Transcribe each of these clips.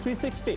360।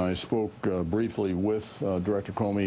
I spoke briefly with Director Comey.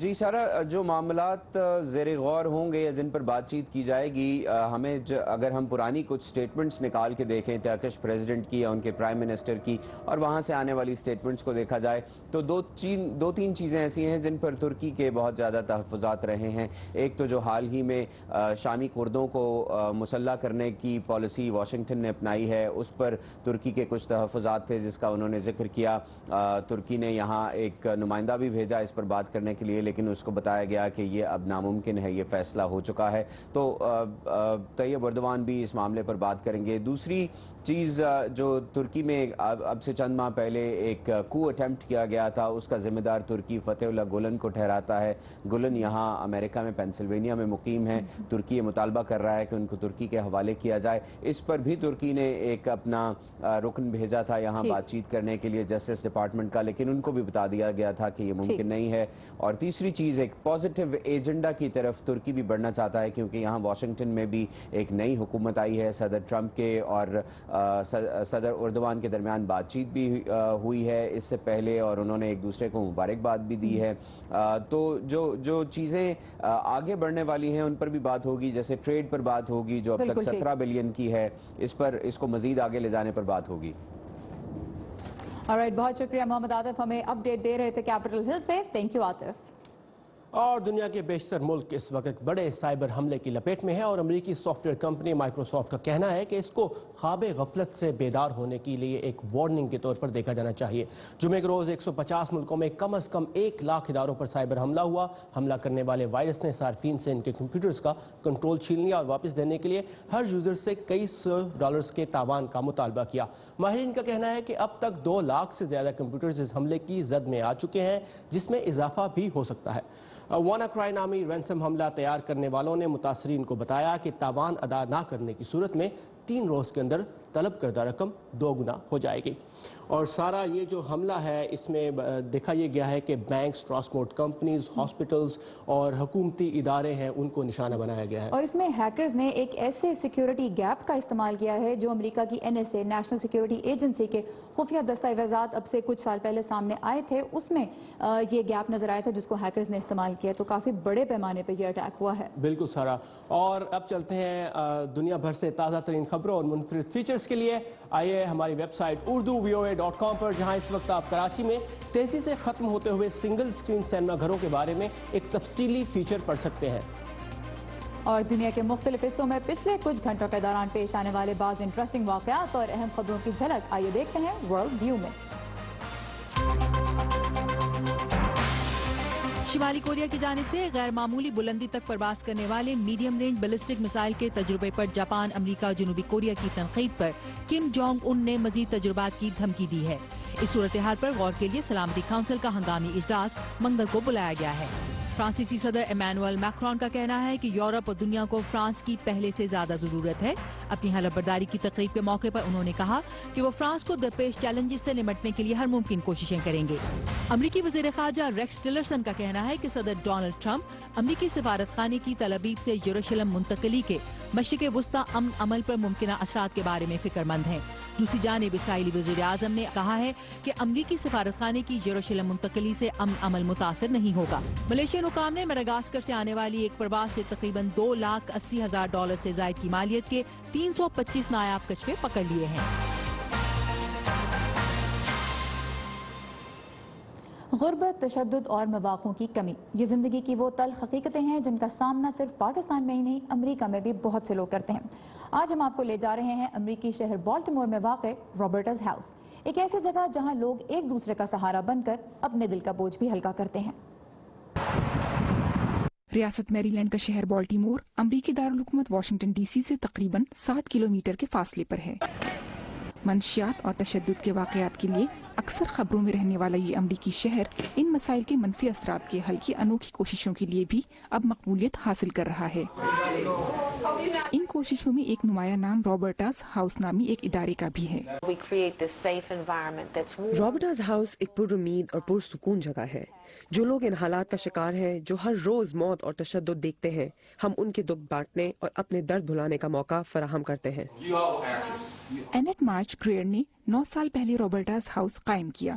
جی سارا، جو معاملات زیر غور ہوں گے یا جن پر بات چیت کی جائے گی، ہمیں اگر ہم پرانی کچھ سٹیٹمنٹس نکال کے دیکھیں ٹرکش پریزیڈنٹ کی یا ان کے پرائم منسٹر کی، اور وہاں سے آنے والی سٹیٹمنٹس کو دیکھا جائے تو دو تین چیزیں ایسی ہیں جن پر ترکی کے بہت زیادہ تحفظات رہے ہیں۔ ایک تو جو حال ہی میں شامی کردوں کو مسلح کرنے کی پالیسی واشنگٹن نے اپنائی ہے، اس پر ترکی کے کچھ تحفظات تھے جس کا انہوں نے ذکر کیا۔ ترکی نے یہاں ایک نمائندہ بھی بھیجا اس پر بات کرنے کے لیے، لیکن اس کو بتایا گیا کہ یہ اب ناممکن ہے، یہ فیصلہ ہو چکا ہے۔ تو طیب اردوان بھی اس معاملے پر بات کریں گے۔ دوسری چیز جو ترکی میں اب سے چند ماہ پہلے ایک کو اٹیمپٹ کیا گیا تھا، اس کا ذمہ دار ترکی فتح اللہ گولن کو ٹھہراتا ہے۔ گولن یہاں امریکہ میں پینسلوینیا میں مقیم ہے۔ ترکی یہ مطالبہ کر رہا ہے کہ ان کو ترکی کے حوالے کیا جائے۔ اس پر بھی ترکی نے ایک اپنا رکن بھیجا تھا یہاں بات چیت کرنے کے لیے جسٹس ڈپارٹمنٹ کا، لیکن ان کو بھی بتا دیا گیا تھا کہ یہ ممکن نہیں ہے۔ اور تیسری چیز، ایک پازیٹیو ایجنڈا کی طرف ترکی بھی بڑھنا چاہتا ہے، کیونکہ یہاں واشنگٹن میں بھی ایک نئی حکومت آئی ہے۔ صدر ٹرمپ کے اور صدر اردوان کے درمیان بات چیت بھی ہوئی ہے اس سے پہلے، اور انہوں نے ایک دوسرے کو مبارکباد بھی دی ہے۔ تو جو چیزیں آگے بڑھنے والی ہیں ان پر بھی بات ہوگی، جیسے ٹریڈ پر بات ہوگی جو اب تک 17 بلین کی ہے، اس کو مزید آگے لے جانے پر بات ہوگی۔ بہت شکریہ محمد عاطف، ہمیں اپ ڈیٹ دے رہے تھے کیپٹل ہل سے۔ Thank you Atif. اور دنیا کے بیشتر ملک اس وقت بڑے سائبر حملے کی لپیٹ میں ہے، اور امریکی سافٹ ویئر کمپنی مائکروسافٹ کا کہنا ہے کہ اس کو خواب غفلت سے بیدار ہونے کے لیے ایک وارننگ کے طور پر دیکھا جانا چاہیے۔ جمعے کے روز 150 ملکوں میں کم از کم 1 لاکھ اداروں پر سائبر حملہ ہوا۔ حملہ کرنے والے وائرس نے صارفین سے ان کے کمپیوٹرز کا کنٹرول چھین لیا اور واپس دینے کے لیے ہر یوزر سے کئی $100 کے تاوان کا مطالبہ کیا۔ ماہرین کا کہنا ہے کہ اب تک 2 لاکھ سے زیادہ کمپیوٹرز اس حملے کی زد میں آ چکے ہیں، جس میں اضافہ بھی ہو سکتا ہے۔ وانا کرائی نامی رینسم حملہ تیار کرنے والوں نے متاثرین کو بتایا کہ تاوان ادا نہ کرنے کی صورت میں 3 روز کے اندر طلب کردہ رقم 2 گنا ہو جائے گی۔ اور سارا یہ جو حملہ ہے اس میں دیکھا یہ گیا ہے کہ بینکس، ٹرانسپورٹ کمپنیز، ہاسپٹلز اور حکومتی ادارے ہیں ان کو نشانہ بنایا گیا ہے۔ اور اس میں ہیکرز نے ایک ایسے سیکیورٹی گیپ کا استعمال کیا ہے جو امریکہ کی NSA نیشنل سیکیورٹی ایجنسی کے خفیہ دستاویزات اب سے کچھ سال پہلے سامنے آئے تھے، اس میں یہ گیپ نظر آیا تھا جس کو ہیکرز نے استعمال کیا۔ تو کافی بڑے پیمانے پہ یہ اٹیک ہوا ہے۔ بالکل سارا، اور اب چلتے ہیں دنیا بھر سے تازہ ترین خبروں اور منفرد فیچرز کے لیے آئیے ہماری ویب سائٹ urduvoa.com پر، جہاں اس وقت آپ کراچی میں تیزی سے ختم ہوتے ہوئے سنگل سکرین سینما گھروں کے بارے میں ایک تفصیلی فیچر پڑھ سکتے ہیں۔ اور دنیا کے مختلف حصوں میں پچھلے کچھ گھنٹوں کے دوران پیش آنے والے بعض انٹرسٹنگ واقعات اور اہم خبروں کی جھلک آئیے دیکھتے ہیں ورلڈ ویو میں۔ شمالی کوریا کی جانب سے غیر معمولی بلندی تک پرواز کرنے والے میڈیم رینج بیلسٹک میزائل کے تجربے پر جاپان، امریکہ اور جنوبی کوریا کی تنقید پر کم جونگ ان نے مزید تجربات کی دھمکی دی ہے۔ اس صورتحال پر غور کے لیے سلامتی کونسل کا ہنگامی اجلاس منگل کو بلایا گیا ہے۔ فرانسیسی صدر ایمانوئل میکرون کا کہنا ہے کہ یورپ اور دنیا کو فرانس کی پہلے سے زیادہ ضرورت ہے۔ اپنی حلف برداری کی تقریب کے موقع پر انہوں نے کہا کہ وہ فرانس کو درپیش چیلنجز سے نمٹنے کے لیے ہر ممکن کوششیں کریں گے۔ امریکی وزیر خارجہ ریکس ٹلرسن کا کہنا ہے کہ صدر ڈونلڈ ٹرمپ امریکی سفارت خانے کی تل ابیب سے یروشلم منتقلی کے مشرق وسطی امن عمل پر ممکنہ اثرات کے بارے میں فکر مند ہیں۔ دوسری جانب اسرائیلی وزیر اعظم نے کہا ہے کہ امریکی سفارت خانے کی یروشلم منتقلی سے امن عمل متاثر نہیں ہوگا۔ ملیشین حکام نے میڈاگاسکر سے آنے والی ایک پرواز سے تقریباً $2,80,000 سے زائد کی مالیت کے 325 نایاب کچھوے پکڑ لیے ہیں۔ غربت، تشدد اور مواقعوں کی کمی، یہ زندگی کی وہ تلخ حقیقتیں ہیں جن کا سامنا صرف پاکستان میں ہی نہیں امریکہ میں بھی بہت سے لوگ کرتے ہیں۔ آج ہم آپ کو لے جا رہے ہیں امریکی شہر بالٹیمور میں واقع رابرٹز ہاؤس، ایک ایسی جگہ جہاں لوگ ایک دوسرے کا سہارا بن کر اپنے دل کا بوجھ بھی ہلکا کرتے ہیں۔ ریاست میری لینڈ کا شہر بالٹیمور امریکی دارالحکومت واشنگٹن ڈی سی سے تقریباً 60 کلومیٹر کے فاصلے پر ہے۔ منشیات اور تشدد کے واقعات کے لیے اکثر خبروں میں رہنے والا یہ امریکی شہر ان مسائل کے منفی اثرات کے حل کی انوکھی کوششوں کے لیے بھی اب مقبولیت حاصل کر رہا ہے۔ ان کوششوں میں ایک نمایاں نام رابرٹز ہاؤس نامی ایک ادارے کا بھی ہے۔ رابرٹز ہاؤس ایک پر امید اور پرسکون جگہ ہے۔ جو لوگ ان حالات کا شکار ہیں، جو ہر روز موت اور تشدد دیکھتے ہیں، ہم ان کے دکھ بانٹنے اور اپنے درد بھلانے کا موقع فراہم کرتے ہیں۔ اینٹ مارچ گریئر نے 9 سال پہلے رابرٹز ہاؤس قائم کیا۔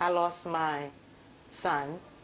I lost my son.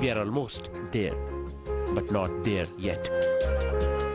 We are almost there, but not there yet.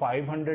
500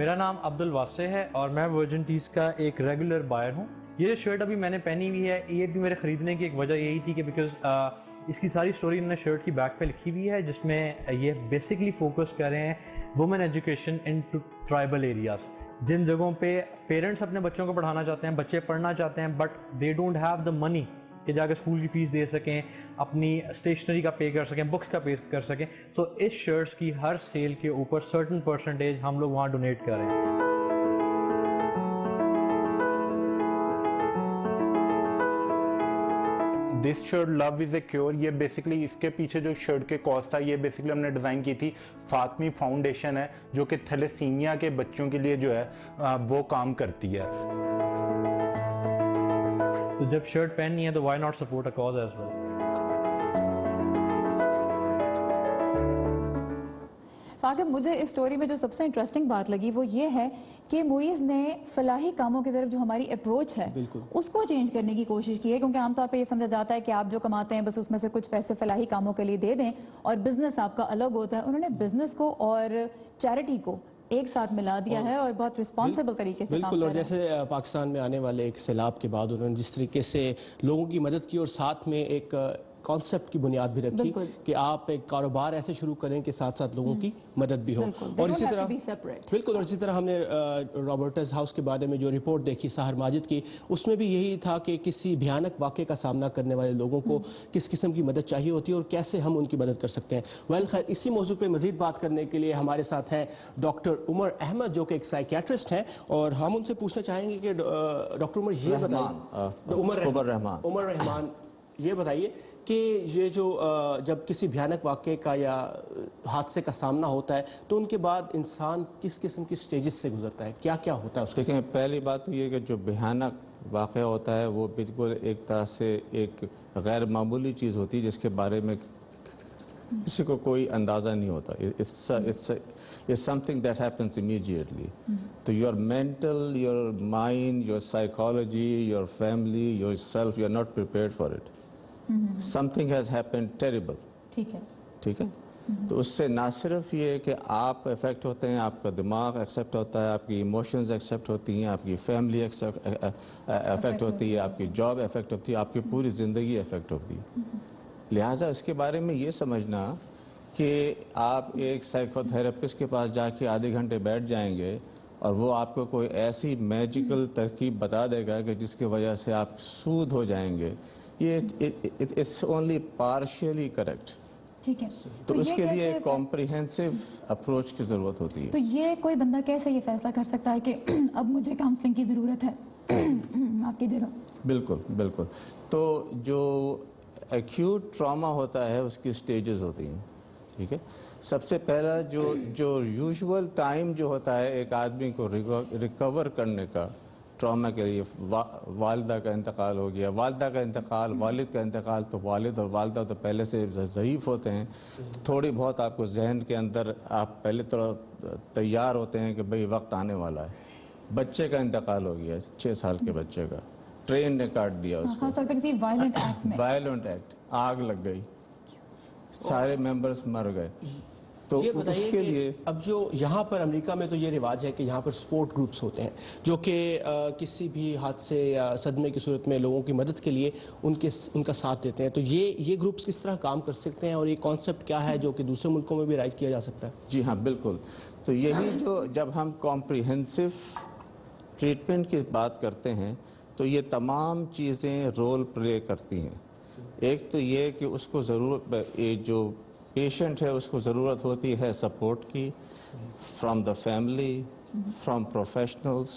میرا نام عبد الواسع ہے اور میں ورجن ٹیز کا ایک ریگولر بائر ہوں. یہ شرٹ ابھی میں نے پہنی ہوئی ہے, یہ بھی میرے خریدنے کی ایک وجہ یہی تھی کہ بیکاز اس کی ساری سٹوری انہوں نے شرٹ کی بیک پہ لکھی ہوئی ہے, جس میں یہ بیسکلی فوکس کر رہے ہیں women education in tribal areas, جن جگہوں پہ پیرنٹس اپنے بچوں کو پڑھانا چاہتے ہیں, بچے پڑھنا چاہتے ہیں, but they don't have the money کہ جا کے اسکول کی فیس دے سکیں, اپنی اسٹیشنری کا پے کر سکیں, بکس کا پے کر سکیں. سو اس شرٹس کی ہر سیل کے اوپر سرٹن پرسنٹیج ہم لوگ وہاں ڈونیٹ کر رہے ہیں. This shirt love is a cure, یہ بیسکلی اس کے پیچھے جو شرٹ کے کاسٹ تھا یہ بیسکلی ہم نے ڈیزائن کی تھی. فاطمی فاؤنڈیشن ہے جو کہ تھیلیسیمیا کے بچوں کے لیے جو ہے وہ کام کرتی ہے. تو جب شرٹ پہننی ہے تو why not support a cause as well. Saqib, مجھے اس سٹوری میں جو سب سے انٹرسٹنگ بات لگی وہ یہ ہے کہ معیز نے فلاحی کاموں کی طرف جو ہماری اپروچ ہے اس کو چینج کرنے کی کوشش کی ہے, کیونکہ عام طور پہ یہ سمجھا جاتا ہے کہ آپ جو کماتے ہیں بس اس میں سے کچھ پیسے فلاحی کاموں کے لیے دے دیں اور بزنس آپ کا الگ ہوتا ہے. انہوں نے بزنس کو اور چیریٹی کو ایک ساتھ ملا دیا ہے اور بہت رسپانسبل طریقے سے بالکل. اور جیسے پاکستان میں آنے والے ایک سیلاب کے بعد انہوں نے جس طریقے سے لوگوں کی مدد کی اور ساتھ میں ایک کانسیپٹ کی بنیاد بھی رکھی کہ آپ ایک کاروبار ایسے شروع کریں کہ ساتھ ساتھ لوگوں کی مدد بھی ہو. اور اسی طرح بالکل, اور اسی طرح ہم نے رابرٹس ہاؤس کے بارے میں جو رپورٹ دیکھی ساحر ماجد کی, اس میں بھی یہی تھا کہ کسی بھیانک واقعے کا سامنا کرنے والے لوگوں کو کس قسم کی مدد چاہیے ہوتی ہے اور کیسے ہم ان کی مدد کر سکتے ہیں. ویل خیر, اسی موضوع پہ مزید بات کرنے کے لیے ہمارے ساتھ ہیں ڈاکٹر عمر احمد جو کہ ایک سائیکیٹرسٹ ہیں, اور ہم ان سے پوچھنا چاہیں گے کہ ڈاکٹر عمر یہ بتائیے, عمر رحمان یہ بتائیے کہ یہ جو جب کسی بھیانک واقعے کا یا حادثے کا سامنا ہوتا ہے تو ان کے بعد انسان کس قسم کی سٹیجز سے گزرتا ہے, کیا کیا ہوتا ہے اس کے؟ دیکھیں, پہلی بات تو یہ کہ جو بھیانک واقعہ ہوتا ہے وہ بالکل ایک طرح سے ایک غیر معمولی چیز ہوتی ہے جس کے بارے میں کسی کو کوئی اندازہ نہیں ہوتا. It's something that happens immediately. تو your mental, your mind, your psychology, your family, yourself, you're not prepared for it. Something has happened terrible. ٹھیک ہے. تو اس سے نہ صرف یہ کہ آپ افیکٹ ہوتے ہیں, آپ کا دماغ ایکسیپٹ ہوتا ہے, آپ کی ایموشنز ایکسیپٹ ہوتی ہیں, آپ کی فیملی افیکٹ ہوتی ہے, آپ کی جاب افیکٹ ہوتی ہے, آپ کی پوری زندگی افیکٹ ہوتی ہے. لہٰذا اس کے بارے میں یہ سمجھنا کہ آپ ایک سائیکو تھراپسٹ کے پاس جا کے آدھے گھنٹے بیٹھ جائیں گے اور وہ آپ کو کوئی ایسی میجیکل ترکیب بتا دے گا کہ جس کی وجہ سے آپ سود ہو جائیں گے, یہ اٹس اونلی پارشلی کریکٹ. ٹھیک ہے, تو اس کے لیے ایک کمپریہنسو اپروچ کی ضرورت ہوتی ہے. تو یہ کوئی بندہ کیسے یہ فیصلہ کر سکتا ہے کہ اب مجھے کاؤنسلنگ کی ضرورت ہے آپ کی جگہ؟ بالکل بالکل. تو جو ایکیوٹ ٹراما ہوتا ہے اس کی سٹیجز ہوتی ہیں. ٹھیک ہے, سب سے پہلا جو یوزول ٹائم جو ہوتا ہے ایک آدمی کو ریکور کرنے کا ٹراما کے لیے, والدہ کا انتقال ہو گیا, والدہ کا انتقال, والد کا انتقال, تو والد اور والدہ تو پہلے سے ضعیف ہوتے ہیں, تھوڑی بہت آپ کو ذہن کے اندر آپ پہلے تو تیار ہوتے ہیں کہ بھئی وقت آنے والا ہے. بچے کا انتقال ہو گیا, 6 سال کے بچے کا, ٹرین نے کاٹ دیا اس کو, خاص طور پہ کسی وائلنٹ ایکٹ, آگ لگ گئی, سارے ممبرز مر گئے. تو یہ اس کے لیے اب جو یہاں پر امریکہ میں تو یہ رواج ہے کہ یہاں پر سپورٹ گروپس ہوتے ہیں جو کہ کسی بھی حادثے یا صدمے کی صورت میں لوگوں کی مدد کے لیے ان کا ساتھ دیتے ہیں. تو یہ گروپس کس طرح کام کر سکتے ہیں اور یہ کانسیپٹ کیا ہے جو کہ دوسرے ملکوں میں بھی رائج کیا جا سکتا ہے؟ جی ہاں بالکل. تو یہی جو جب ہم کمپریہنسو ٹریٹمنٹ کی بات کرتے ہیں تو یہ تمام چیزیں رول پلے کرتی ہیں. ایک تو یہ کہ اس کو جو پیشنٹ ہے اس کو ضرورت ہوتی ہے سپورٹ کی, from the family, from professionals,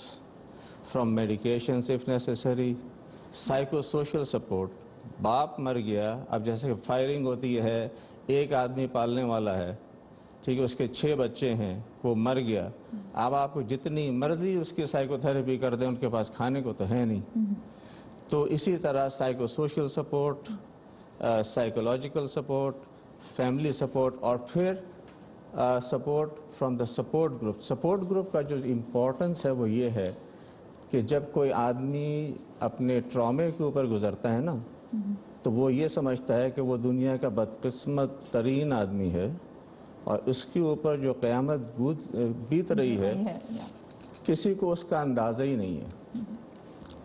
from medications if necessary, psycho social support. باپ مر گیا, اب جیسے کہ فائرنگ ہوتی ہے, ایک آدمی پالنے والا ہے, ٹھیک ہے, اس کے 6 بچے ہیں, وہ مر گیا, اب آپ کو جتنی مرضی اس کی سائیکو تھراپی کر دیں ان کے پاس کھانے کو تو ہے نہیں. تو اسی طرح psycho social support, psychological support, family support, اور پھر support from the support group. Support group کا جو امپورٹنس ہے وہ یہ ہے کہ جب کوئی آدمی اپنے ٹرامے کے اوپر گزرتا ہے نا تو وہ یہ سمجھتا ہے کہ وہ دنیا کا بدقسمت ترین آدمی ہے اور اس کے اوپر جو قیامت بیت رہی ہے کسی کو اس کا اندازہ ہی نہیں ہے.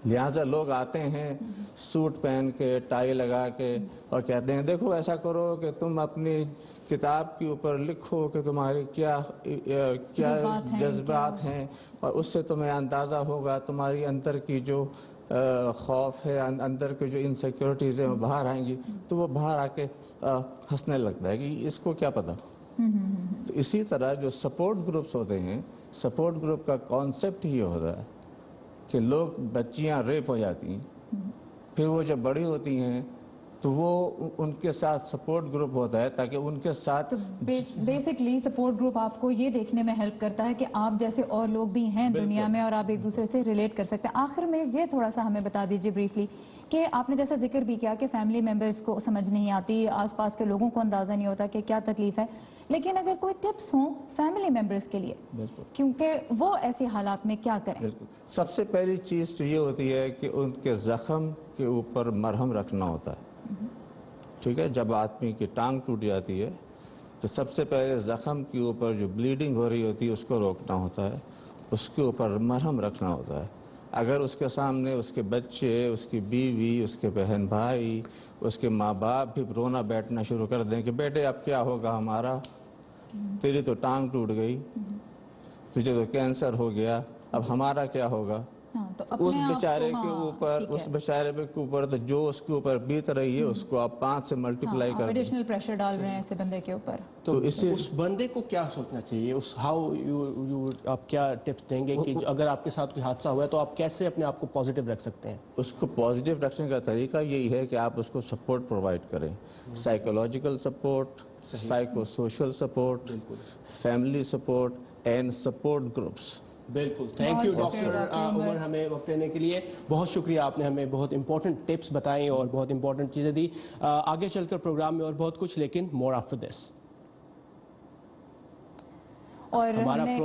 لہٰذا لوگ آتے ہیں سوٹ پہن کے ٹائی لگا کے اور کہتے ہیں دیکھو ایسا کرو کہ تم اپنی کتاب کے اوپر لکھو کہ تمہارے کیا جذبات ہیں اور اس سے تمہیں اندازہ ہوگا تمہاری اندر کی جو خوف ہے اندر کی جو انسیکیورٹیز ہیں وہ باہر آئیں گی. تو وہ باہر آ کے ہنسنے لگتا ہے کہ اس کو کیا پتا. تو اسی طرح جو سپورٹ گروپس ہوتے ہیں سپورٹ گروپ کا کانسیپٹ یہ ہوتا ہے کہ لوگ بچیاں ریپ ہو جاتی ہیں پھر وہ جب بڑی ہوتی ہیں تو وہ ان کے ساتھ سپورٹ گروپ ہوتا ہے تاکہ ان کے ساتھ بیسکلی سپورٹ گروپ آپ کو یہ دیکھنے میں ہیلپ کرتا ہے کہ آپ جیسے اور لوگ بھی ہیں دنیا میں اور آپ ایک دوسرے سے ریلیٹ کر سکتے ہیں. آخر میں یہ تھوڑا سا ہمیں بتا دیجیے بریفلی کہ آپ نے جیسا ذکر بھی کیا کہ فیملی ممبرز کو سمجھ نہیں آتی, آس پاس کے لوگوں کو اندازہ نہیں ہوتا کہ کیا تکلیف ہے, لیکن اگر کوئی ٹپس ہوں فیملی ممبرز کے لیے کیونکہ وہ ایسے حالات میں کیا کریں. سب سے پہلی چیز تو یہ ہوتی ہے کہ ان کے زخم کے اوپر مرہم رکھنا ہوتا ہے. ٹھیک ہے, جب آدمی کی ٹانگ ٹوٹ جاتی ہے تو سب سے پہلے زخم کے اوپر جو بلیڈنگ ہو رہی ہوتی ہے اس کو روکنا ہوتا ہے, اس کے اوپر مرہم رکھنا ہوتا ہے. اگر اس کے سامنے اس کے بچے, اس کی بیوی, اس کے بہن بھائی, اس کے ماں باپ بھی رونا بیٹھنا شروع کر دیں کہ بیٹے اب کیا ہوگا ہمارا, تیری تو ٹانگ ٹوٹ گئی, تجھے تو کینسر ہو گیا, اب ہمارا کیا ہوگا. اس بیچارے کے اوپر کے اوپر تو جو اس کے اوپر بیت رہی ہے اس کو آپ 5 سے ملٹیپلائی کر دیں. ایڈیشنل پریشر ڈال رہے ہیں ایسے بندے کے اوپر. تو اس بندے کو کیا سوچنا چاہیے, آپ کیا ٹپس دیں گے کہ اگر آپ کے ساتھ کوئی حادثہ ہوا ہے تو آپ کیسے اپنے آپ کو پازیٹیو رکھ سکتے ہیں. اس کو پازیٹیو رکھنے کا طریقہ یہی ہے کہ آپ اس کو سپورٹ پرووائڈ کریں, psychological support, psycho social support, family support and support groups. بالکل, تھینک یو ڈاکٹر عمر ہمیں وقت دینے کے لیے. بہت شکریہ, آپ نے ہمیں بہت امپورٹنٹ ٹپس بتائیں اور بہت امپورٹنٹ چیزیں دی. آگے چل کر پروگرام میں اور بہت کچھ, لیکن مور آفٹر دس. اور ہم نے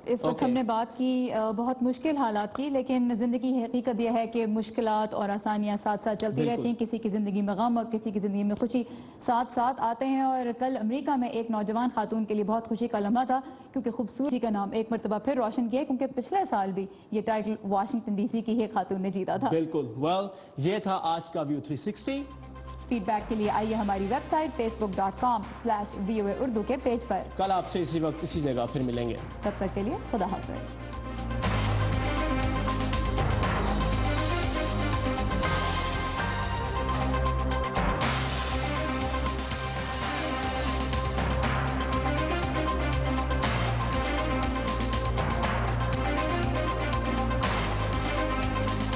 اس وقت ہم نے بات کی بہت مشکل حالات کی, لیکن زندگی حقیقت یہ ہے کہ مشکلات اور آسانیاں ساتھ ساتھ چلتی رہتی ہیں. کسی کی زندگی میں غم اور کسی کی زندگی میں خوشی ساتھ ساتھ آتے ہیں. اور کل امریکہ میں ایک نوجوان خاتون کے لیے بہت خوشی کا لمحہ تھا کیونکہ خوبصورتی کا نام ایک مرتبہ پھر روشن کیا, کیونکہ پچھلے سال بھی یہ ٹائٹل واشنگٹن ڈی سی کی ایک خاتون نے جیتا تھا. بالکل, یہ تھا آج کا ویو 360. فیڈ بیک کے لیے آئیے ہماری ویب سائٹ facebook.com/VOA Urdu کے پیج پر. کل آپ سے اسی وقت اسی جگہ پھر ملیں گے. تب تک کے لیے خدا حافظ.